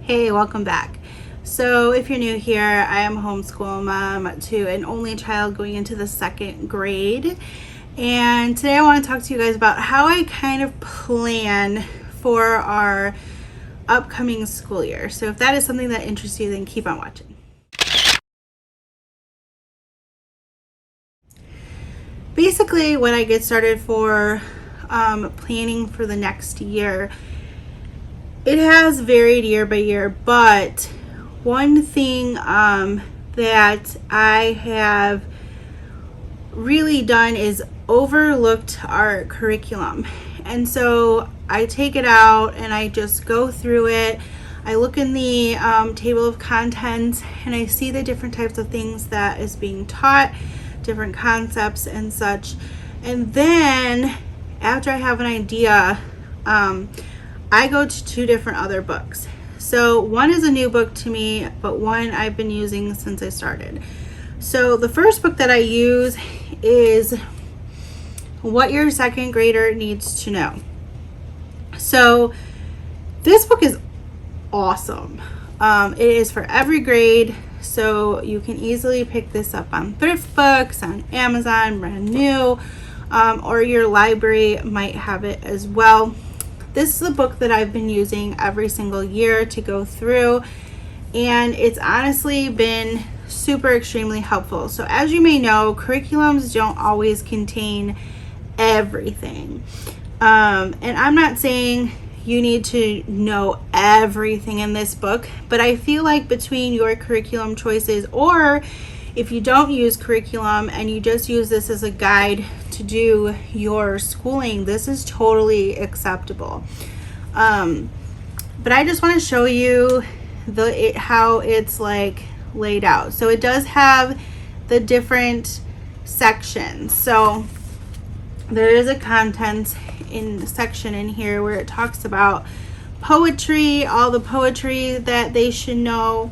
Hey, welcome back. So if you're new here, I am a homeschool mom to an only child going into the second grade. And today I want to talk to you guys about how I kind of plan for our upcoming school year. So if that is something that interests you, then keep on watching. Basically, when I get started for planning for the next year, it has varied year by year, but one thing that I have really done is overlooked our curriculum. And so I take it out and I just go through it. I look in the table of contents and I see the different types of things that is being taught, different concepts and such. And then after I have an idea, I go to two different other books. So one is a new book to me, but one I've been using since I started. So the first book that I use is What Your Second Grader Needs to Know. So this book is awesome. It is for every grade, so you can easily pick this up on thrift books, on Amazon, brand new, or your library might have it as well. This is a book that I've been using every single year to go through, and it's honestly been super extremely helpful. So as you may know, curriculums don't always contain everything. And I'm not saying you need to know everything in this book, but I feel like between your curriculum choices, or if you don't use curriculum and you just use this as a guide to do your schooling, this is totally acceptable. But I just want to show you how it's like laid out. So it does have the different sections. So there is a contents in the section in here where it talks about poetry, all the poetry that they should know,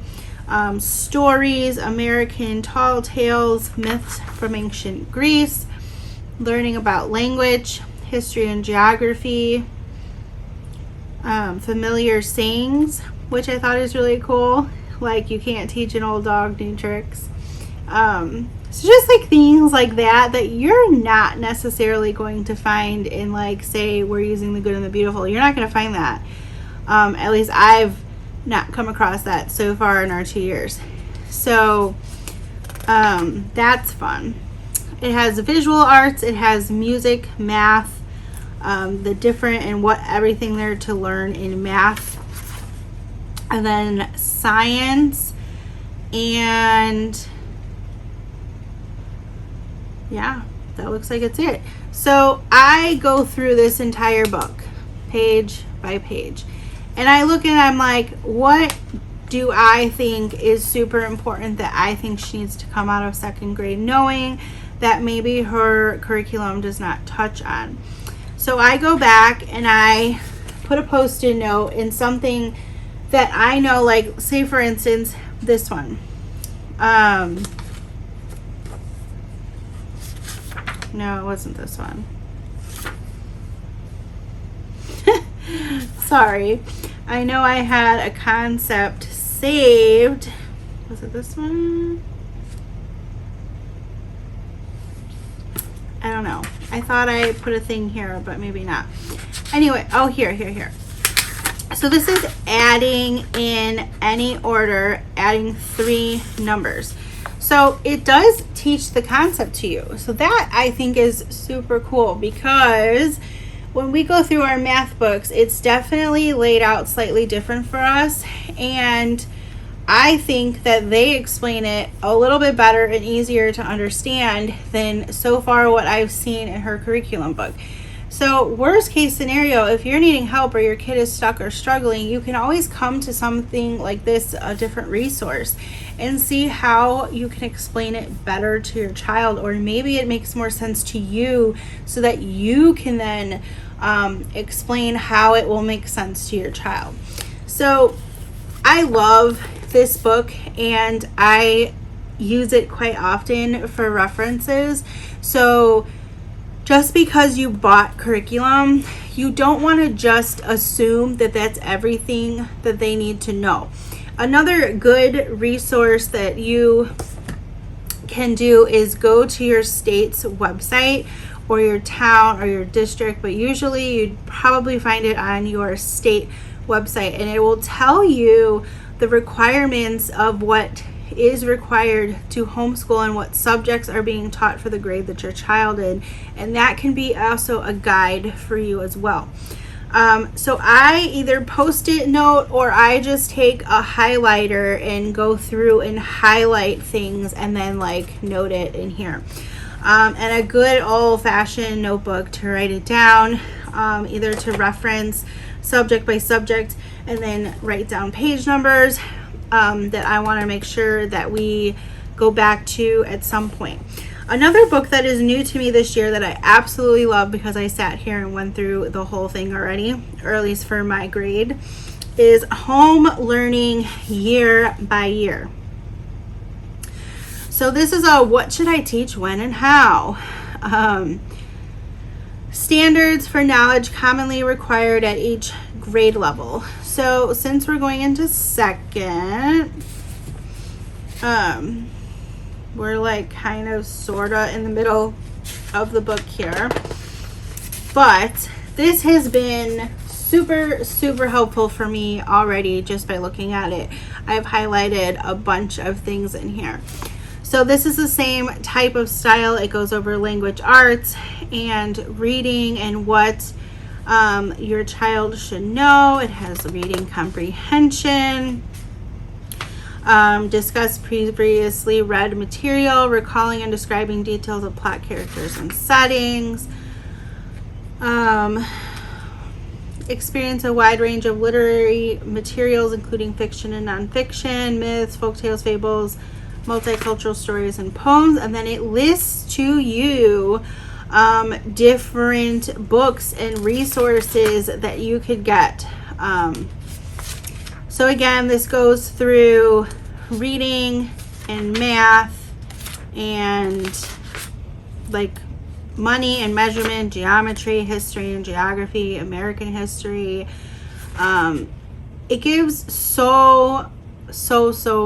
stories, American tall tales, myths from ancient Greece, learning about language, history and geography, familiar sayings, which I thought is really cool, like you can't teach an old dog new tricks. So just like things like that you're not necessarily going to find in, like, say we're using the good and the beautiful. You're not going to find that. At least I've not come across that so far in our 2 years. So that's fun. It has visual arts, it has music, math, the different and what everything there to learn in math, and then science, and yeah, that looks like it's it. So I go through this entire book page by page, and I look and I'm like, what do I think is super important that I think she needs to come out of second grade knowing that maybe her curriculum does not touch on? So I go back and I put a post-it note in something that I know, like, say for instance, this one. No, it wasn't this one. Sorry. I know I had a concept saved. Was it this one? I don't know. I thought I put a thing here, but maybe not. Anyway, oh, here. So this is adding in any order, adding 3 numbers. So it does teach the concept to you. So that I think is super cool, because when we go through our math books, it's definitely laid out slightly different for us. And I think that they explain it a little bit better and easier to understand than so far what I've seen in her curriculum book. So worst case scenario, if you're needing help or your kid is stuck or struggling, you can always come to something like this, a different resource, and see how you can explain it better to your child, or maybe it makes more sense to you so that you can then explain how it will make sense to your child. So I love this book and I use it quite often for references. So just because you bought curriculum, you don't want to just assume that that's everything that they need to know. Another good resource that you can do is go to your state's website or your town or your district, but usually you'd probably find it on your state website, and it will tell you the requirements of what is required to homeschool and what subjects are being taught for the grade that your child in, and that can be also a guide for you as well. So I either post-it note or I just take a highlighter and go through and highlight things and then like note it in here. And a good old-fashioned notebook to write it down, either to reference subject by subject and then write down page numbers that I want to make sure that we go back to at some point. Another book that is new to me this year that I absolutely love because I sat here and went through the whole thing already, or at least for my grade, is Home Learning Year by Year. So this is a what should I teach, when, and how. Standards for knowledge commonly required at each grade level. So since we're going into second, we're like kind of sorta in the middle of the book here. But this has been super helpful for me already just by looking at it. I've highlighted a bunch of things in here. So this is the same type of style. It goes over language arts and reading and what your child should know. It has reading comprehension, discuss previously read material, recalling and describing details of plot, characters, and settings, experience a wide range of literary materials including fiction and nonfiction, myths, folktales, fables, multicultural stories, and poems. And then it lists to you different books and resources that you could get. So again, this goes through reading and math and like money and measurement, geometry, history and geography, American history. It gives so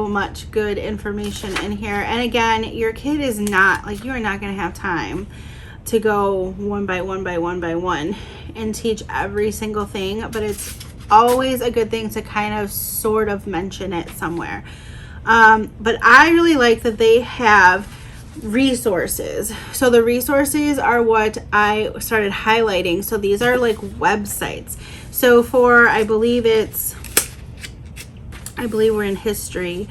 much good information in here. And again, your kid is not like, you are not going to have time to go one by one and teach every single thing, but it's always a good thing to kind of sort of mention it somewhere. But I really like that they have resources. So the resources are what I started highlighting. So these are like websites. So for, I believe we're in history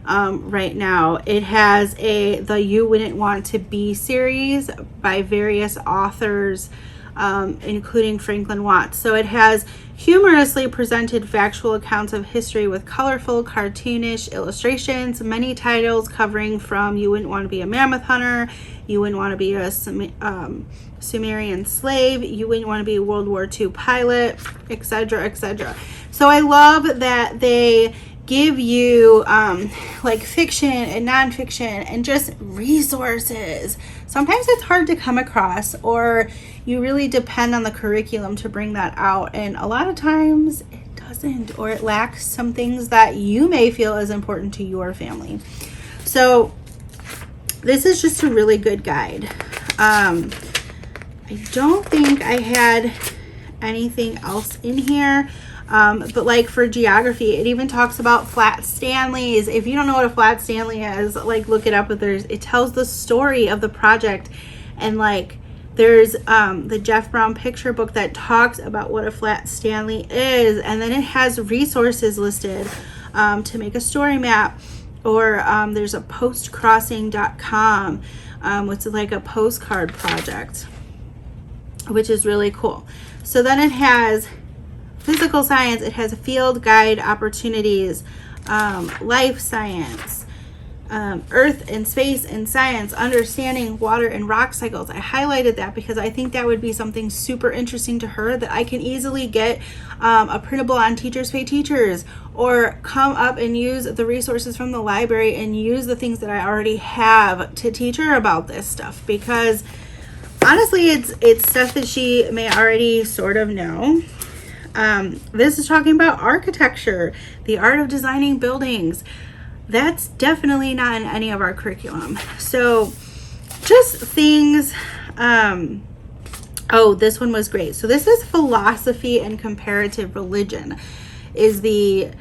right now. It has the You Wouldn't Want to Be series by various authors, including Franklin Watts. So it has humorously presented factual accounts of history with colorful, cartoonish illustrations, many titles covering from You Wouldn't Want to Be a Mammoth Hunter, You Wouldn't Want to Be a Sumerian Slave, You Wouldn't Want to Be a World War II Pilot, etc., etc. So I love that they give you like fiction and nonfiction and just resources. Sometimes it's hard to come across, or you really depend on the curriculum to bring that out, and a lot of times it doesn't, or it lacks some things that you may feel is important to your family. So this is just a really good guide. I don't think I had anything else in here. But like for geography, it even talks about flat Stanleys. If you don't know what a flat Stanley is, like look it up. But it tells the story of the project, and like there's the Jeff Brown picture book that talks about what a flat Stanley is, and then it has resources listed to make a story map. Or there's a postcrossing.com, which is like a postcard project, which is really cool. So then it has physical science, it has field guide opportunities, life science, earth and space and science, understanding water and rock cycles. I highlighted that because I think that would be something super interesting to her that I can easily get a printable on Teachers Pay Teachers, or come up and use the resources from the library and use the things that I already have to teach her about this stuff, because honestly, it's stuff that she may already sort of know. This is talking about architecture, the art of designing buildings. That's definitely not in any of our curriculum. So just things. Oh, this one was great. So this is philosophy and comparative religion is the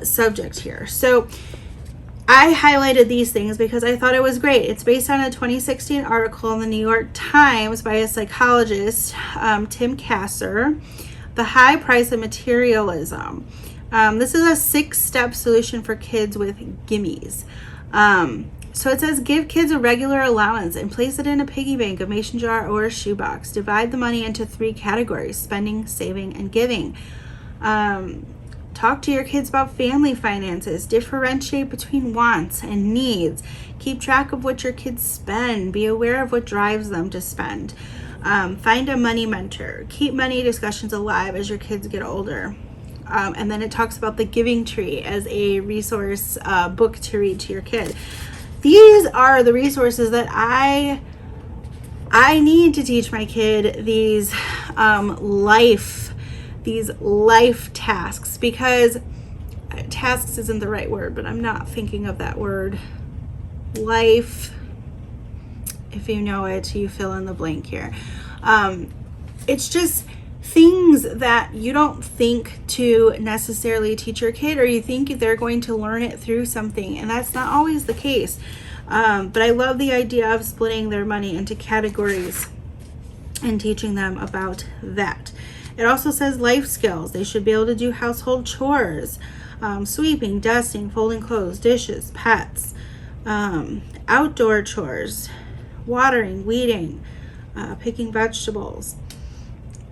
subject here. So I highlighted these things because I thought it was great. It's based on a 2016 article in the New York Times by a psychologist, Tim Kasser, The High Price of Materialism. This is a 6-step solution for kids with gimmies. So it says, give kids a regular allowance and place it in a piggy bank, a mason jar, or a shoebox. Divide the money into 3 categories: spending, saving, and giving. Talk to your kids about family finances. Differentiate between wants and needs. Keep track of what your kids spend. Be aware of what drives them to spend. Find a money mentor. Keep money discussions alive as your kids get older. And then it talks about the giving tree as a resource book to read to your kid. These are the resources that I need to teach my kid these life tasks, because tasks isn't the right word, but I'm not thinking of that word. Life, if you know it, you fill in the blank here. It's just things that you don't think to necessarily teach your kid, or you think they're going to learn it through something, and that's not always the case. But I love the idea of splitting their money into categories and teaching them about that. It also says life skills. They should be able to do household chores, sweeping, dusting, folding clothes, dishes, pets, outdoor chores, watering, weeding, picking vegetables.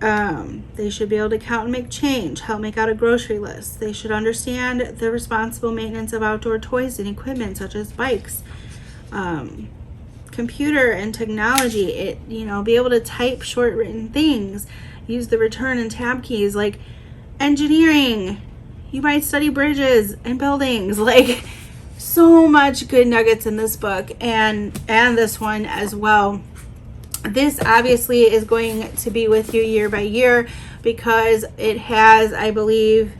They should be able to count and make change, help make out a grocery list. They should understand the responsible maintenance of outdoor toys and equipment such as bikes, computer and technology. Be able to type short written things, use the return and tab keys. Like engineering, you might study bridges and buildings. Like, so much good nuggets in this book and this one as well. This obviously is going to be with you year by year because it has, I believe,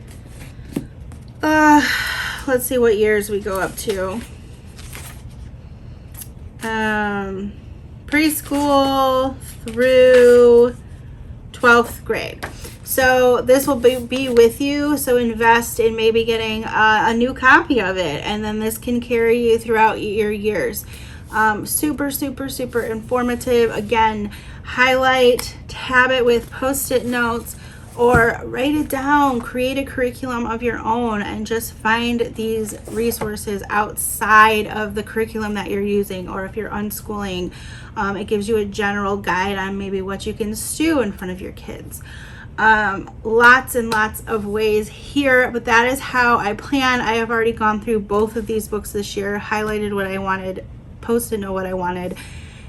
let's see what years we go up to. Preschool through 12th grade. So this will be with you. So invest in maybe getting a new copy of it, and then this can carry you throughout your years. Super, super, super informative. Again, highlight, tab it with Post-it notes, or write it down. Create a curriculum of your own and just find these resources outside of the curriculum that you're using. Or if you're unschooling, it gives you a general guide on maybe what you can do in front of your kids. Lots and lots of ways here, but that is how I plan. I have already gone through both of these books this year, highlighted what I wanted, Post-it note what I wanted,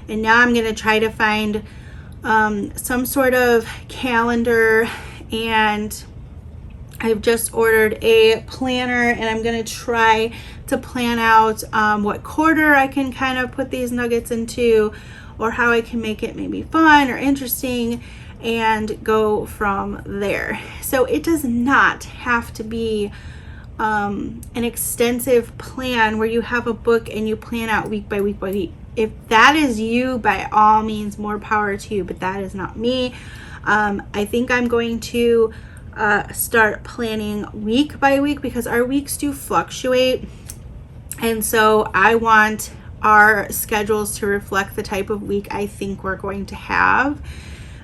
and now I'm going to try to find some sort of calendar, and I've just ordered a planner, and I'm going to try to plan out what quarter I can kind of put these nuggets into, or how I can make it maybe fun or interesting, and go from there. So it does not have to be an extensive plan where you have a book and you plan out week by week by week. If that is you, by all means, more power to you, but that is not me. I think I'm going to start planning week by week because our weeks do fluctuate, and so I want our schedules to reflect the type of week I think we're going to have,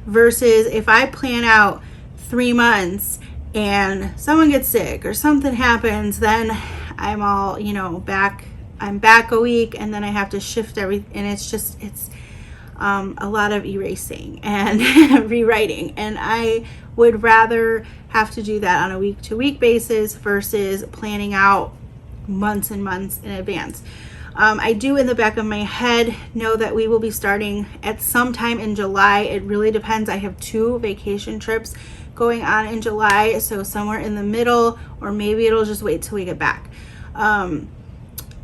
versus if I plan out 3 months and someone gets sick or something happens, then I'm all, back. I'm back a week, and then I have to shift everything, and it's a lot of erasing and rewriting, and I would rather have to do that on a week-to-week basis versus planning out months and months in advance. I do in the back of my head know that we will be starting at some time in July. It really depends. I have 2 vacation trips going on in July, so somewhere in the middle, or maybe it'll just wait till we get back,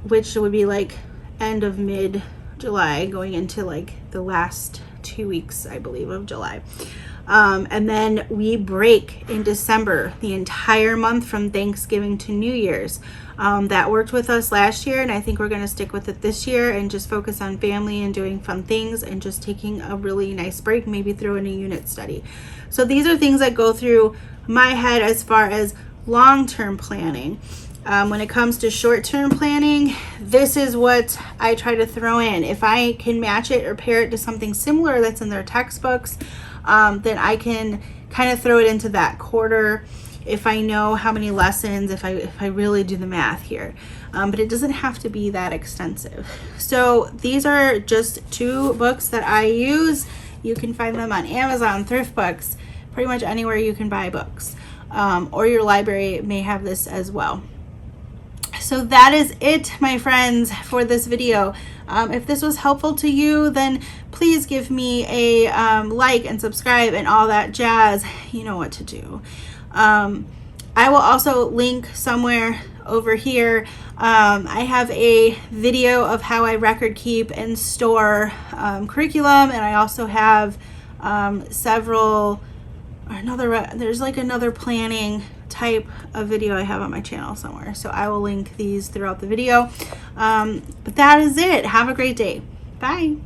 which would be like end of mid-July going into like the last 2 weeks, I believe, of July. And then we break in December, the entire month from Thanksgiving to New Year's. That worked with us last year, and I think we're going to stick with it this year and just focus on family and doing fun things and just taking a really nice break, maybe throw in a unit study. So these are things that go through my head as far as long-term planning. When it comes to short-term planning, this is what I try to throw in. If I can match it or pair it to something similar that's in their textbooks, then I can kind of throw it into that quarter if I know how many lessons, if I really do the math here. But it doesn't have to be that extensive. So these are just 2 books that I use. You can find them on Amazon, Thrift Books, pretty much anywhere you can buy books. Or your library may have this as well. So that is it, my friends, for this video. If this was helpful to you, then please give me a like and subscribe and all that jazz. You know what to do. I will also link somewhere over here. I have a video of how I record keep and store curriculum, and I also have there's like another planning type of video I have on my channel somewhere. So I will link these throughout the video. But that is it. Have a great day. Bye.